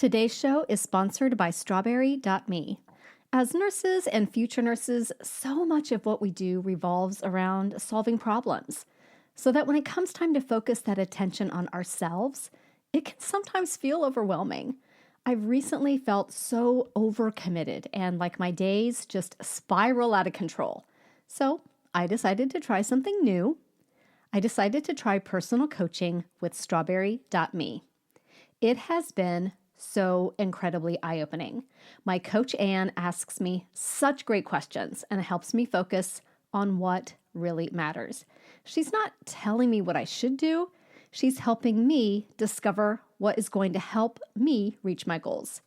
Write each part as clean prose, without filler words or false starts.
Today's show is sponsored by strawberry.me. As nurses and future nurses, so much of what we do revolves around solving problems. So that when it comes time to focus that attention on ourselves, it can sometimes feel overwhelming. I've recently felt so overcommitted and like my days just spiral out of control. So I decided to try something new. I decided to try personal coaching with strawberry.me. It has been so incredibly eye-opening. My coach Anne asks me such great questions and helps me focus on what really matters. She's not telling me what I should do. She's helping me discover what is going to help me reach my goals.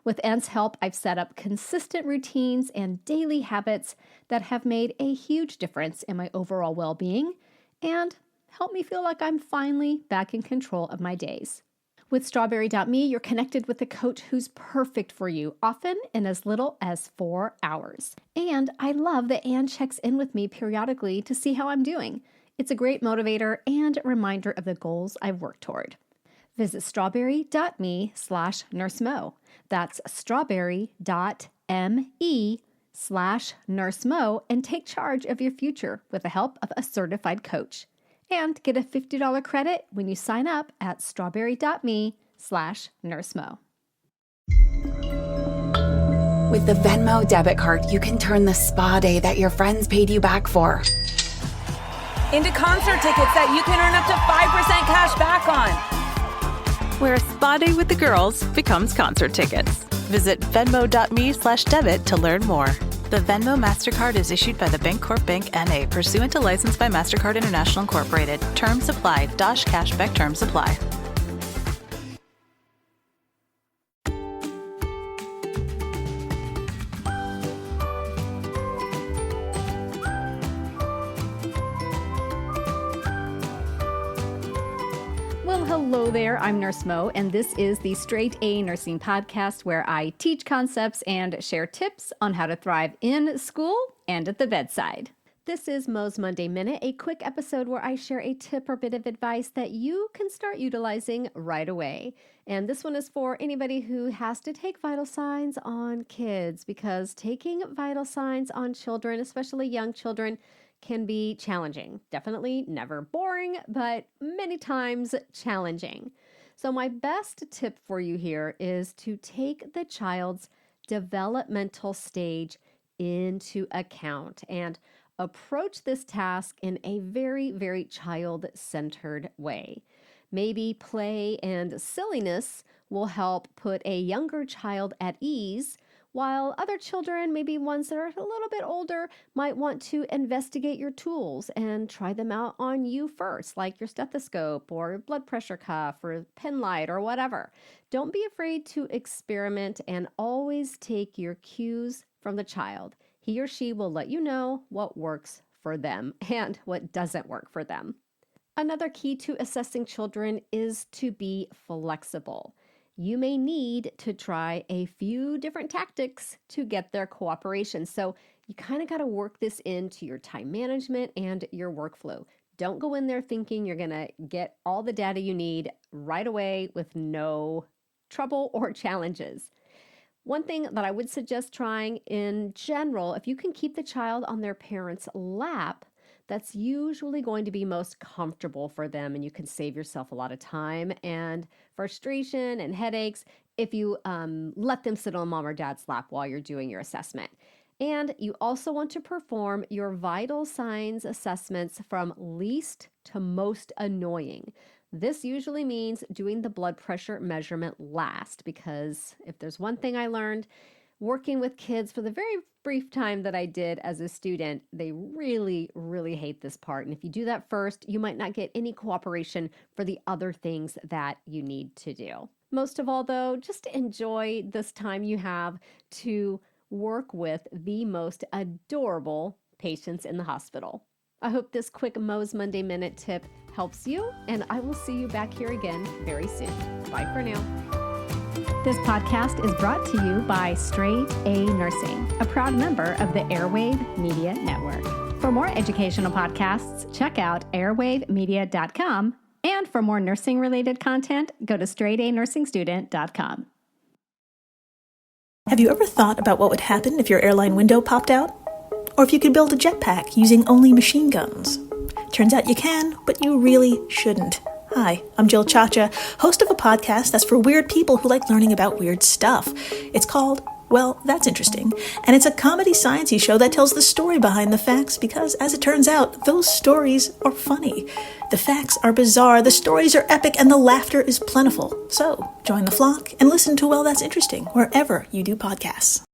With Anne's help, I've set up consistent routines and daily habits that have made a huge difference in my overall well-being and help me feel like I'm finally back in control of my days. With strawberry.me, you're connected with a coach who's perfect for you, often in as little as 4 hours. And I love that Anne checks in with me periodically to see how I'm doing. It's a great motivator and reminder of the goals I've worked toward. Visit strawberry.me/nursemo. That's strawberry.me/nursemo and take charge of your future with the help of a certified coach. And get a $50 credit when you sign up at strawberry.me/nursemo. With the Venmo debit card, you can turn the spa day that your friends paid you back for into concert tickets that you can earn up to 5% cash back on. Where a spa day with the girls becomes concert tickets. Visit venmo.me/debit to learn more. The Venmo MasterCard is issued by the Bancorp Bank N.A. pursuant to license by MasterCard International Incorporated. Terms apply. Dosh cashback terms apply. Well, hello there. I'm Nurse Mo, and this is the Straight A Nursing Podcast where I teach concepts and share tips on how to thrive in school and at the bedside. This is Mo's Monday Minute, a quick episode where I share a tip or bit of advice that you can start utilizing right away. And this one is for anybody who has to take vital signs on kids, because taking vital signs on children, especially young children, can be challenging. Definitely never boring, but many times challenging. So my best tip for you here is to take the child's developmental stage into account and approach this task in a very, very child-centered way. Maybe play and silliness will help put a younger child at ease, while other children, maybe ones that are a little bit older, might want to investigate your tools and try them out on you first, like your stethoscope or blood pressure cuff or pen light or whatever. Don't be afraid to experiment and always take your cues from the child. He or she will let you know what works for them and what doesn't work for them. Another key to assessing children is to be flexible. You may need to try a few different tactics to get their cooperation. So you kind of got to work this into your time management and your workflow. Don't go in there thinking you're going to get all the data you need right away with no trouble or challenges. One thing that I would suggest trying in general, if you can keep the child on their parent's lap, that's usually going to be most comfortable for them, and you can save yourself a lot of time and frustration and headaches if you let them sit on mom or dad's lap while you're doing your assessment. And you also want to perform your vital signs assessments from least to most annoying. This usually means doing the blood pressure measurement last, because if there's one thing I learned working with kids for the very brief time that I did as a student, they really, really hate this part. And if you do that first, you might not get any cooperation for the other things that you need to do. Most of all, though, just enjoy this time you have to work with the most adorable patients in the hospital. I hope this quick Mo's Monday Minute tip helps you, and I will see you back here again very soon. Bye for now. This podcast is brought to you by Straight A Nursing, a proud member of the Airwave Media Network. For more educational podcasts, check out airwavemedia.com. And for more nursing-related content, go to straightanursingstudent.com. Have you ever thought about what would happen if your airline window popped out? Or if you could build a jetpack using only machine guns? Turns out you can, but you really shouldn't. Hi, I'm Jill Chacha, host of a podcast that's for weird people who like learning about weird stuff. It's called Well, That's Interesting, and it's a comedy science-y show that tells the story behind the facts because, as it turns out, those stories are funny. The facts are bizarre, the stories are epic, and the laughter is plentiful. So, join the flock and listen to Well, That's Interesting wherever you do podcasts.